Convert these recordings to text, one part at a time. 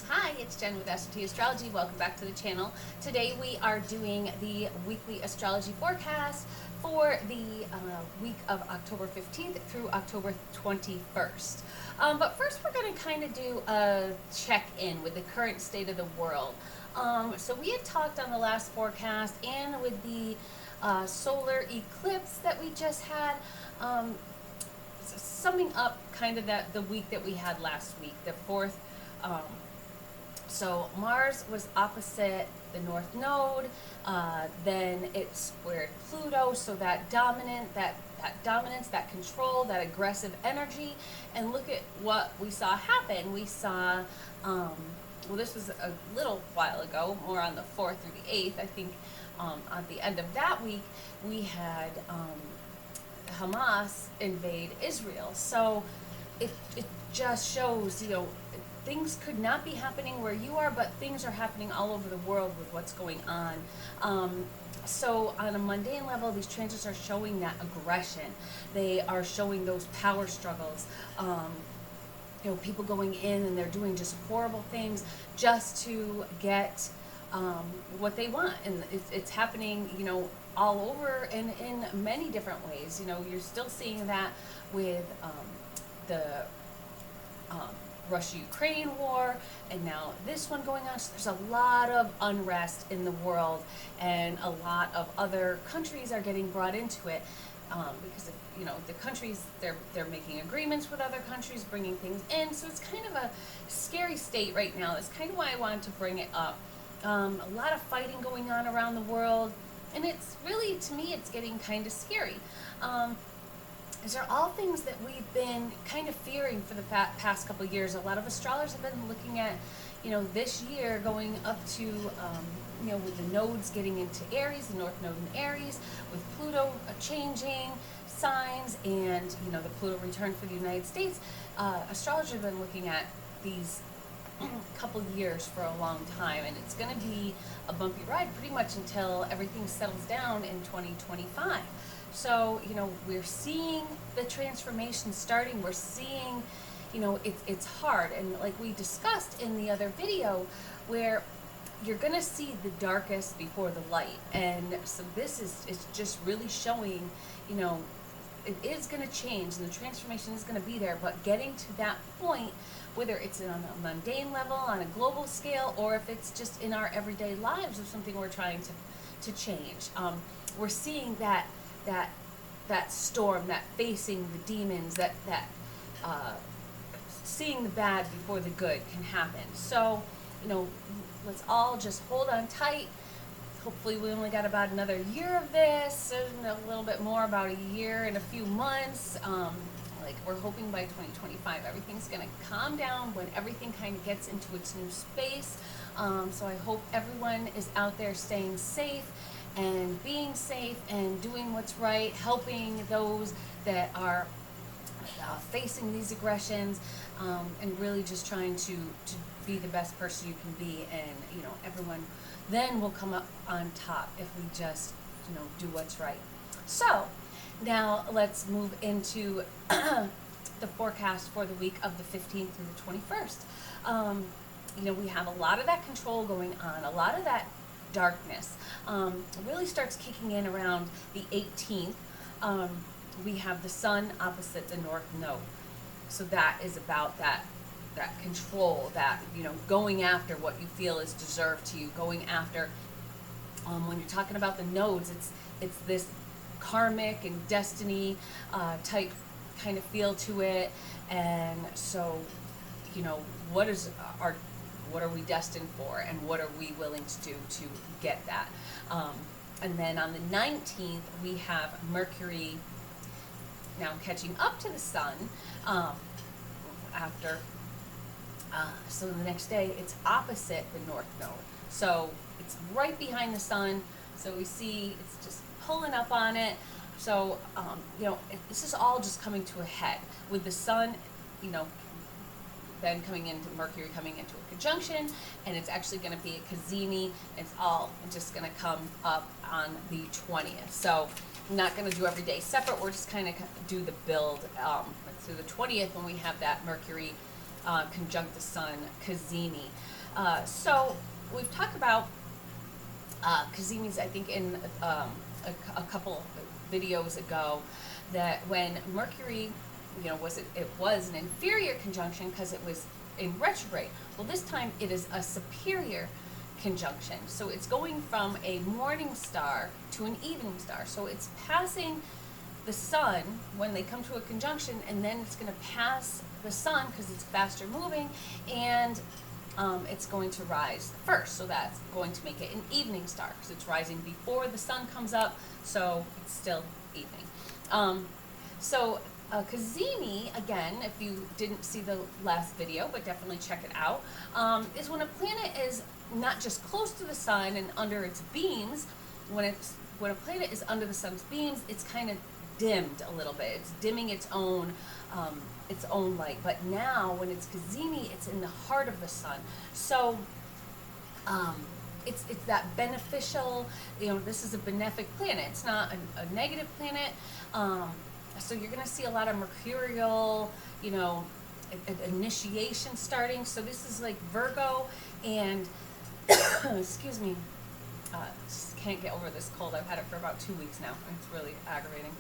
Hi, it's Jen with Astrology. Welcome back to the channel. Today we are doing the weekly astrology forecast for the week of October 15th through October 21st. But first we're going to kind of do a check-in with the current state of the world. So we had talked on the last forecast and with the solar eclipse that we just had, summing up kind of the week that we had last week, the 4th. So Mars was opposite the North Node, then it squared Pluto, so that dominance, that control, that aggressive energy, and look at what we saw happen. We saw, well, this was a little while ago, more on the 4th through the 8th, I think. At the end of that week, we had Hamas invade Israel. So it just shows, things could not be happening where you are, but things are happening all over the world with what's going on. So on a mundane level, these transits are showing that aggression. They are showing those power struggles. People going in and they're doing just horrible things just to get what they want. And it's happening, all over and in many different ways. You're still seeing that with the Russia-Ukraine war, and now this one going on. So there's a lot of unrest in the world, and a lot of other countries are getting brought into it because the countries, they're making agreements with other countries, bringing things in. So it's kind of a scary state right now. That's kind of why I wanted to bring it up. A lot of fighting going on around the world, and it's really, to me, it's getting kind of scary. These are all things that we've been kind of fearing for the past couple of years. A lot of astrologers have been looking at, this year going up to, with the nodes getting into Aries, the North Node in Aries, with Pluto changing signs, and, the Pluto return for the United States. Astrologers have been looking at these couple years for a long time, and it's going to be a bumpy ride pretty much until everything settles down in 2025. So, we're seeing the transformation starting. We're seeing, it's hard. And like we discussed in the other video, where you're going to see the darkest before the light. And so this is just really showing, it is going to change and the transformation is going to be there. But getting to that point, whether it's on a mundane level, on a global scale, or if it's just in our everyday lives of something we're trying to change, we're seeing that storm, that facing the demons, that seeing the bad before the good can happen. So, let's all just hold on tight. Hopefully we only got about another year of this, and a little bit more, about a year and a few months. We're hoping by 2025 everything's going to calm down when everything kind of gets into its new space. So I hope everyone is out there staying safe and being safe and doing what's right, helping those that are facing these aggressions, and really just trying to be the best person you can be, and everyone then will come up on top if we just do what's right. So now let's move into the forecast for the week of the 15th through the 21st. We have a lot of that control going on, a lot of that darkness really starts kicking in around the 18th. We have the sun opposite the North Node. So that is about that control, that, going after what you feel is deserved to you, going after, when you're talking about the nodes, it's this karmic and destiny type kind of feel to it. And so, what are we destined for, and what are we willing to do to get that? And then on the 19th, we have Mercury now catching up to the sun after. So the next day, it's opposite the North Node. So it's right behind the sun. So we see it's just pulling up on it. So, this is all just coming to a head with the sun, then coming into Mercury, coming into a conjunction, and it's actually going to be a cazimi. It's all just going to come up on the 20th. So I'm not going to do every day separate. We're just kind of do the build through the 20th when we have that Mercury conjunct the sun, cazimi. So we've talked about cazimis, I think, in a couple videos ago, that when Mercury, it was an inferior conjunction because it was in retrograde. Well, this time it is a superior conjunction. So it's going from a morning star to an evening star. So it's passing the sun when they come to a conjunction, and then it's going to pass the sun because it's faster moving, and it's going to rise first. So that's going to make it an evening star because it's rising before the sun comes up, so it's still evening. Cazimi, again, if you didn't see the last video, but definitely check it out, is when a planet is not just close to the sun and under its beams. When a planet is under the sun's beams, it's kind of dimmed a little bit. It's dimming its own light. But now, when it's cazimi, it's in the heart of the sun. So it's that beneficial. This is a benefic planet. It's not a negative planet. So you're going to see a lot of mercurial, initiation starting. So this is like Virgo and, excuse me, just can't get over this cold. I've had it for about 2 weeks now. It's really aggravating.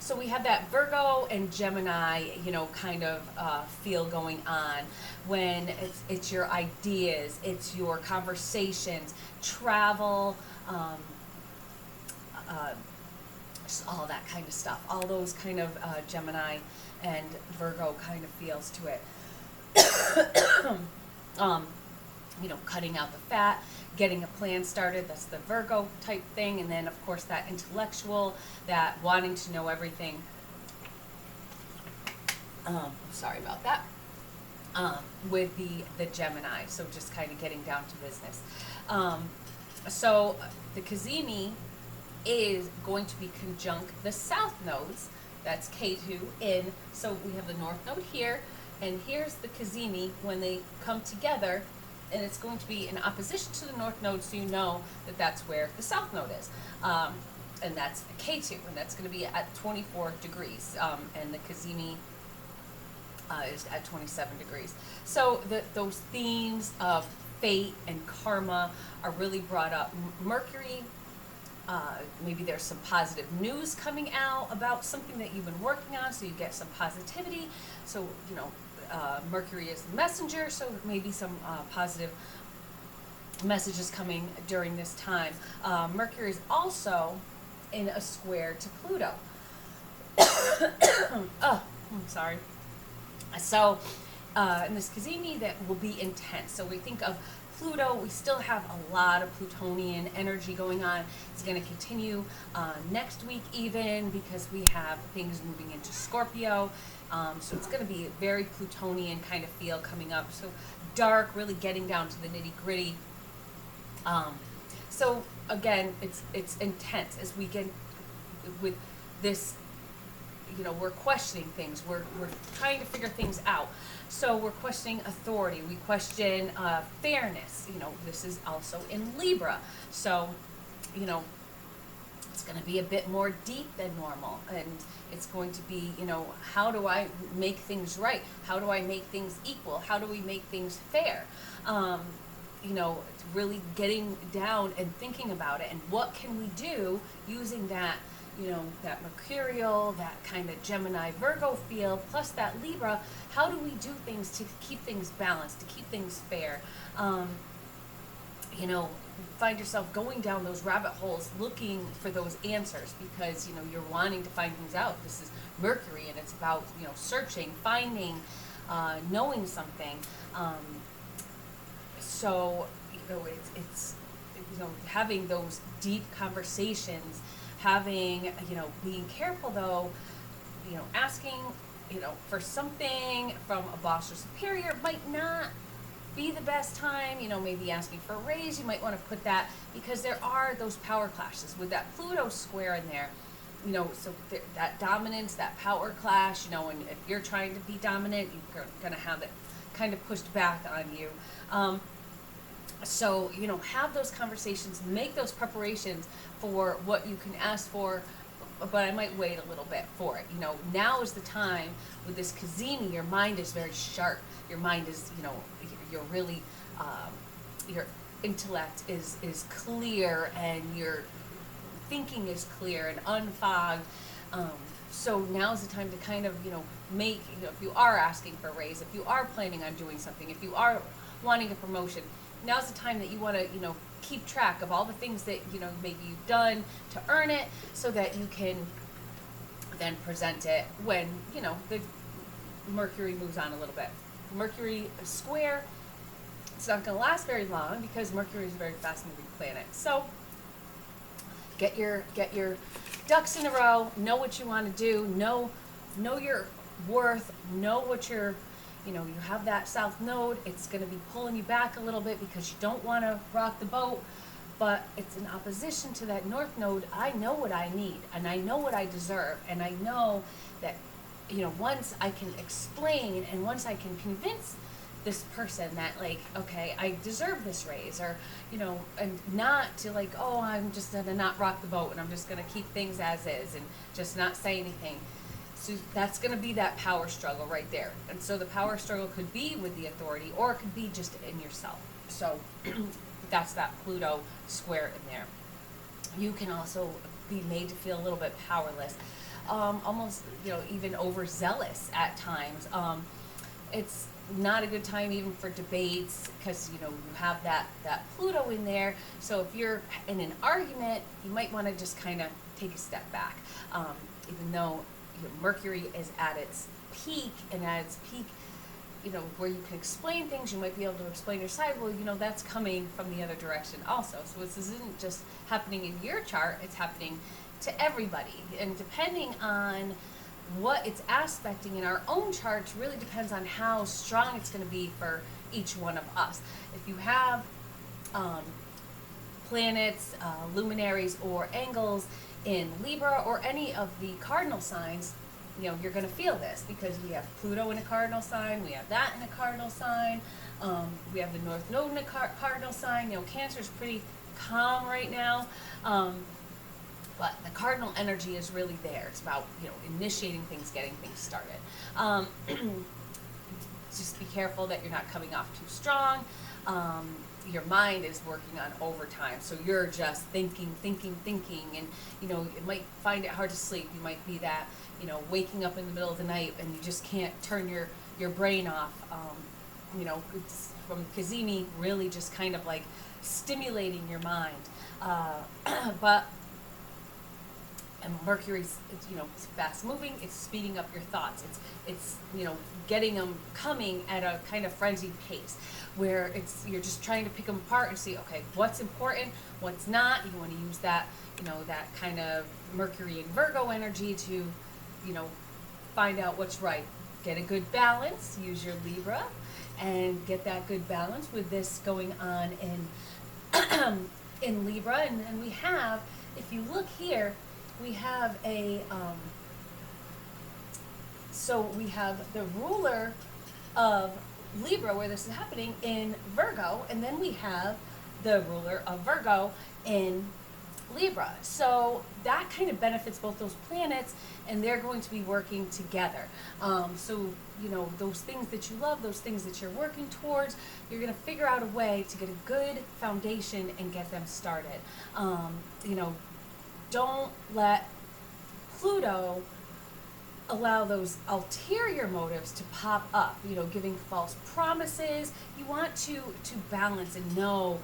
So we have that Virgo and Gemini, kind of feel going on when it's your ideas, it's your conversations, travel, just all that kind of stuff. All those kind of Gemini and Virgo kind of feels to it. Cutting out the fat, getting a plan started, that's the Virgo type thing. And then, of course, that intellectual, that wanting to know everything. Sorry about that. With the Gemini, so just kind of getting down to business. So the cazimi is going to be conjunct the south nodes, that's Ketu, in, so we have the north node here, and here's the cazimi when they come together, and it's going to be in opposition to the north node, so you know that that's where the south node is. And that's Ketu, and that's going to be at 24 degrees, and the cazimi is at 27 degrees. So those themes of fate and karma are really brought up. Mercury, maybe there's some positive news coming out about something that you've been working on, so you get some positivity. So, Mercury is the messenger, so maybe some positive messages coming during this time. Mercury is also in a square to Pluto. Oh, I'm sorry. So, in this cazimi, that will be intense. So we think of Pluto, we still have a lot of Plutonian energy going on. It's going to continue next week even, because we have things moving into Scorpio. So it's going to be a very Plutonian kind of feel coming up. So dark, really getting down to the nitty gritty. So again, it's intense as we get with this. We're questioning things. We're trying to figure things out. So we're questioning authority. We question fairness. This is also in Libra. So, it's going to be a bit more deep than normal. And it's going to be, how do I make things right? How do I make things equal? How do we make things fair? Really getting down and thinking about it. And what can we do using that, that mercurial, that kind of Gemini Virgo feel, plus that Libra. How do we do things to keep things balanced, to keep things fair? Find yourself going down those rabbit holes looking for those answers, because you're wanting to find things out. This is Mercury, and it's about searching, finding, knowing something. So it's having those deep conversations, having being careful though, asking for something from a boss or superior might not be the best time. Maybe asking for a raise, you might want to put that, because there are those power clashes with that Pluto square in there. So that dominance, that power clash, and if you're trying to be dominant, you're going to have it kind of pushed back on you. So, have those conversations, make those preparations for what you can ask for but I might wait a little bit for it. Now is the time with this Cazimi, your mind is very sharp. Your mind is, you're really, your intellect is clear, and your thinking is clear and unfogged. So now's the time to kind of, make, if you are asking for a raise, if you are planning on doing something, if you are wanting a promotion, now's the time that you want to, keep track of all the things that, maybe you've done to earn it, so that you can then present it when, the Mercury moves on a little bit. Mercury square, it's not going to last very long because Mercury is a very fast moving planet. So get your ducks in a row, know what you want to do, know your worth, know what you have that south node. It's going to be pulling you back a little bit because you don't want to rock the boat, but it's in opposition to that north node. I know what I need, and I know what I deserve, and I know that, once I can explain and once I can convince this person that, like, okay, I deserve this raise, or, and not to, like, oh, I'm just going to not rock the boat and I'm just going to keep things as is and just not say anything. So that's going to be that power struggle right there. And so the power struggle could be with the authority, or it could be just in yourself. So that's that Pluto square in there. You can also be made to feel a little bit powerless, almost, even overzealous at times. It's not a good time even for debates because, you have that Pluto in there. So if you're in an argument, you might want to just kind of take a step back, even though Mercury is at its peak, and at its peak, where you can explain things, you might be able to explain your side. Well, that's coming from the other direction also. So this isn't just happening in your chart, it's happening to everybody. And depending on what it's aspecting in our own charts really depends on how strong it's going to be for each one of us. If you have planets, luminaries, or angles in Libra or any of the cardinal signs, you're going to feel this because we have Pluto in a cardinal sign, we have that in a cardinal sign, we have the North Node in a cardinal sign. Cancer is pretty calm right now, but the cardinal energy is really there. It's about initiating things, getting things started. Just be careful that you're not coming off too strong. Your mind is working on overtime, so you're just thinking, and you might find it hard to sleep. You might be that waking up in the middle of the night and you just can't turn your brain off. It's from Cazimi, really just kind of like stimulating your mind, but. And Mercury's, it's fast moving. It's speeding up your thoughts. It's getting them coming at a kind of frenzied pace, where you're just trying to pick them apart and see, okay, what's important, what's not. You want to use that, that kind of Mercury and Virgo energy to, find out what's right. Get a good balance. Use your Libra, and get that good balance with this going on in Libra. And we have, if you look here. We have so we have the ruler of Libra, where this is happening, in Virgo, and then we have the ruler of Virgo in Libra. So that kind of benefits both those planets, and they're going to be working together. So, those things that you love, those things that you're working towards, you're going to figure out a way to get a good foundation and get them started. Don't let Pluto allow those ulterior motives to pop up, giving false promises. You want to balance and know,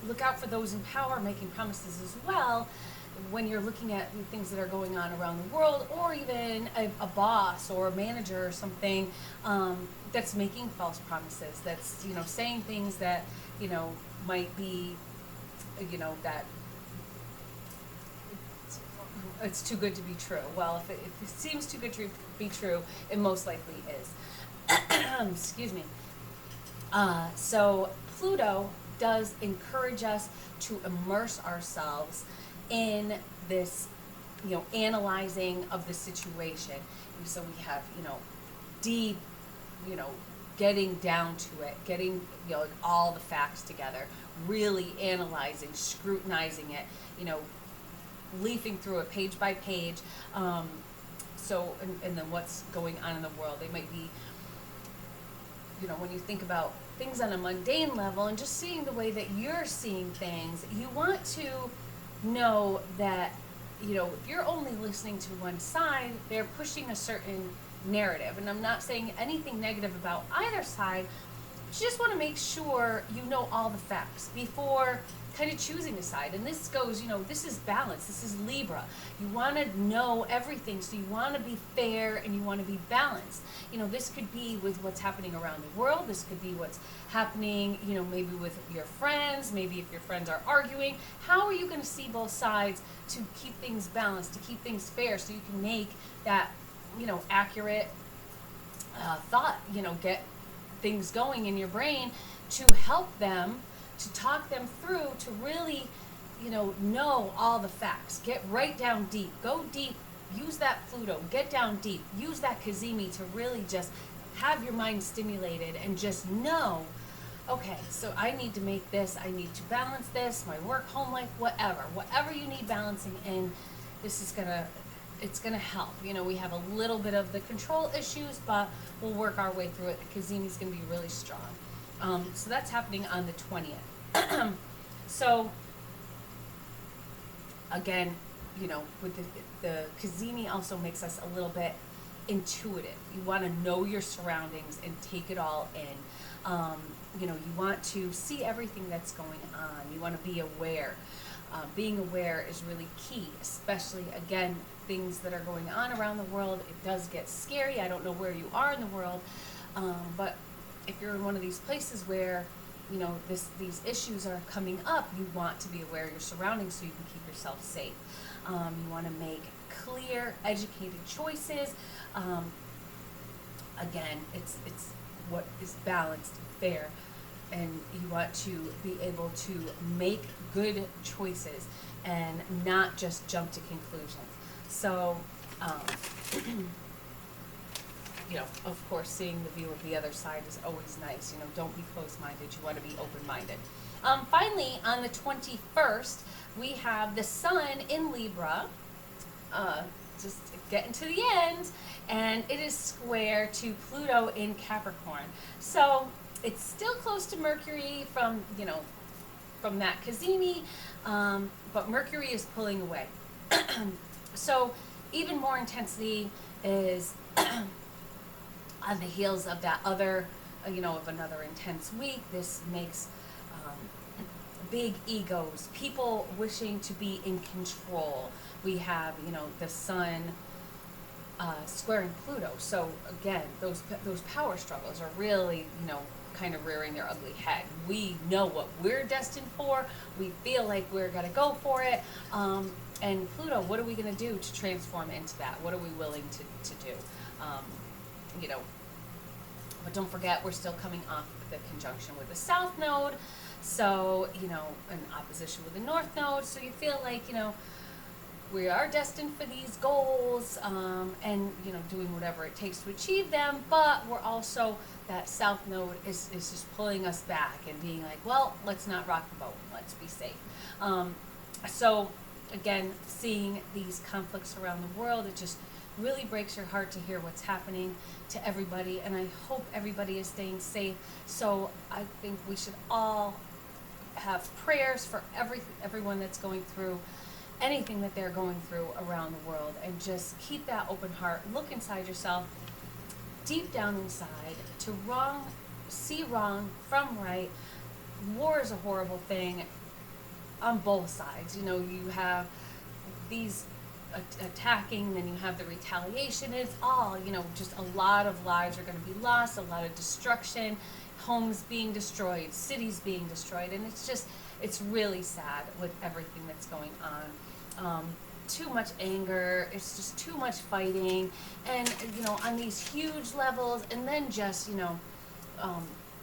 look out for those in power making promises as well when you're looking at the things that are going on around the world, or even a boss or a manager or something that's making false promises, that's, saying things that, might be, that it's too good to be true. Well, if it seems too good to be true, it most likely is. Excuse me. So Pluto does encourage us to immerse ourselves in this, analyzing of the situation. And so we have, deep, getting down to it, getting, all the facts together, really analyzing, scrutinizing it, leafing through it page by page. And then what's going on in the world. They might be, when you think about things on a mundane level and just seeing the way that you're seeing things, you want to know that, if you're only listening to one side, they're pushing a certain narrative. And I'm not saying anything negative about either side. You just want to make sure you know all the facts before kind of choosing a side. And this goes, this is balance. This is Libra. You want to know everything. So you want to be fair and you want to be balanced. This could be with what's happening around the world. This could be what's happening, maybe with your friends, maybe if your friends are arguing. How are you going to see both sides to keep things balanced, to keep things fair, so you can make that, accurate thought, get things going in your brain to help them, to talk them through, to really, know all the facts. Get right down deep. Go deep. Use that Pluto. Get down deep. Use that Cazimi to really just have your mind stimulated and just know, okay, so I need to make this, I need to balance this, my work, home life, whatever you need balancing in, it's gonna help. We have a little bit of the control issues, but we'll work our way through it. The Cazimi's gonna be really strong. So that's happening on the 20th. So again, with the Cazimi also makes us a little bit intuitive. You want to know your surroundings and take it all in. You want to see everything that's going on. You want to be aware. Being aware is really key, especially, again, things that are going on around the world. It does get scary. I don't know where you are in the world, but if you're in one of these places where, these issues are coming up, you want to be aware of your surroundings so you can keep yourself safe. You want to make clear, educated choices. Again, it's what is balanced, fair, and you want to be able to make good choices and not just jump to conclusions. So, of course, seeing the view of the other side is always nice. Don't be closed-minded. You want to be open-minded. Finally, on the 21st, we have the Sun in Libra, just getting to the end, and it is square to Pluto in Capricorn. So it's still close to Mercury from that Cazimi, but Mercury is pulling away. So even more intensity is on the heels of that other, of another intense week. This makes big egos, people wishing to be in control. We have, the Sun squaring Pluto. So again, those power struggles are really, kind of rearing their ugly head. We know what we're destined for. We feel like we're going to go for it. And Pluto, what are we going to do to transform into that? What are we willing to do? But don't forget, we're still coming off the conjunction with the South Node. So, an opposition with the North Node. So you feel like, we are destined for these goals, and, doing whatever it takes to achieve them. But we're also, that South Node is just pulling us back and being like, well, let's not rock the boat. Let's be safe. So, again, seeing these conflicts around the world, it just really breaks your heart to hear what's happening to everybody. And I hope everybody is staying safe. So I think we should all have prayers for everyone that's going through anything that they're going through around the world, and just keep that open heart. Look inside yourself, deep down inside, to see wrong from right. War is a horrible thing on both sides. You have these attacking, then you have the retaliation. It's all, just a lot of lives are going to be lost, a lot of destruction, homes being destroyed, cities being destroyed, and it's really sad with everything that's going on. Too much anger, it's just too much fighting, and on these huge levels, and then just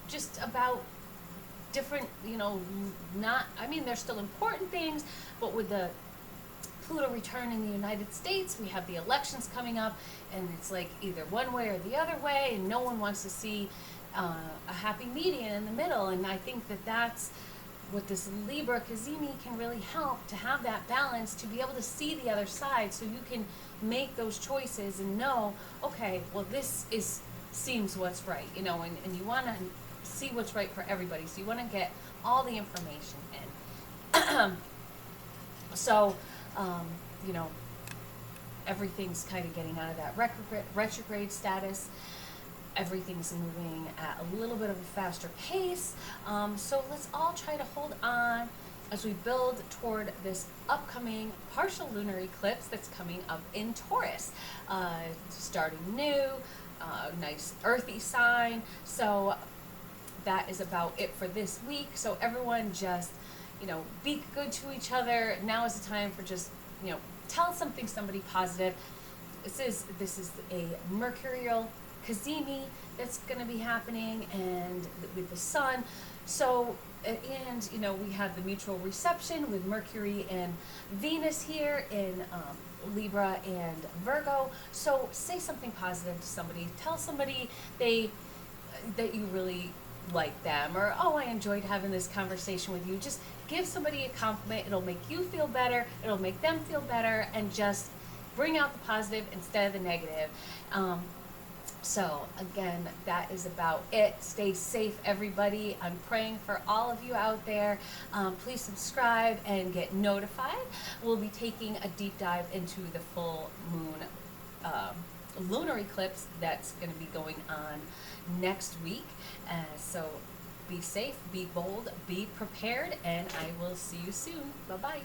just about different, there's still important things, but with the Pluto return in the United States, we have the elections coming up, and it's like either one way or the other way, and no one wants to see a happy median in the middle. And I think that's what this Libra Cazimi can really help to have that balance, to be able to see the other side, so you can make those choices and know, okay, well, seems what's right, you know, and you want to see what's right for everybody, so you want to get all the information in. So, you know, everything's kind of getting out of that retrograde status. Everything's moving at a little bit of a faster pace. So let's all try to hold on as we build toward this upcoming partial lunar eclipse that's coming up in Taurus. Starting new, nice earthy sign. So that is about it for this week. So everyone just, you know, be good to each other. Now is the time for just, you know, tell somebody positive. This is a mercurial Cazimi that's going to be happening, and with the sun. So, and you know, we have the mutual reception with Mercury and Venus here in Libra and Virgo. So say something positive to somebody. Tell somebody that you really like them, or, oh, I enjoyed having this conversation with you. Just give somebody a compliment. It'll make you feel better. It'll make them feel better, and just bring out the positive instead of the negative. So again, that is about it. Stay safe, everybody. I'm praying for all of you out there. Please subscribe and get notified. We'll be taking a deep dive into the full moon lunar eclipse that's going to be going on next week. So be safe, be bold, be prepared, and I will see you soon. Bye-bye.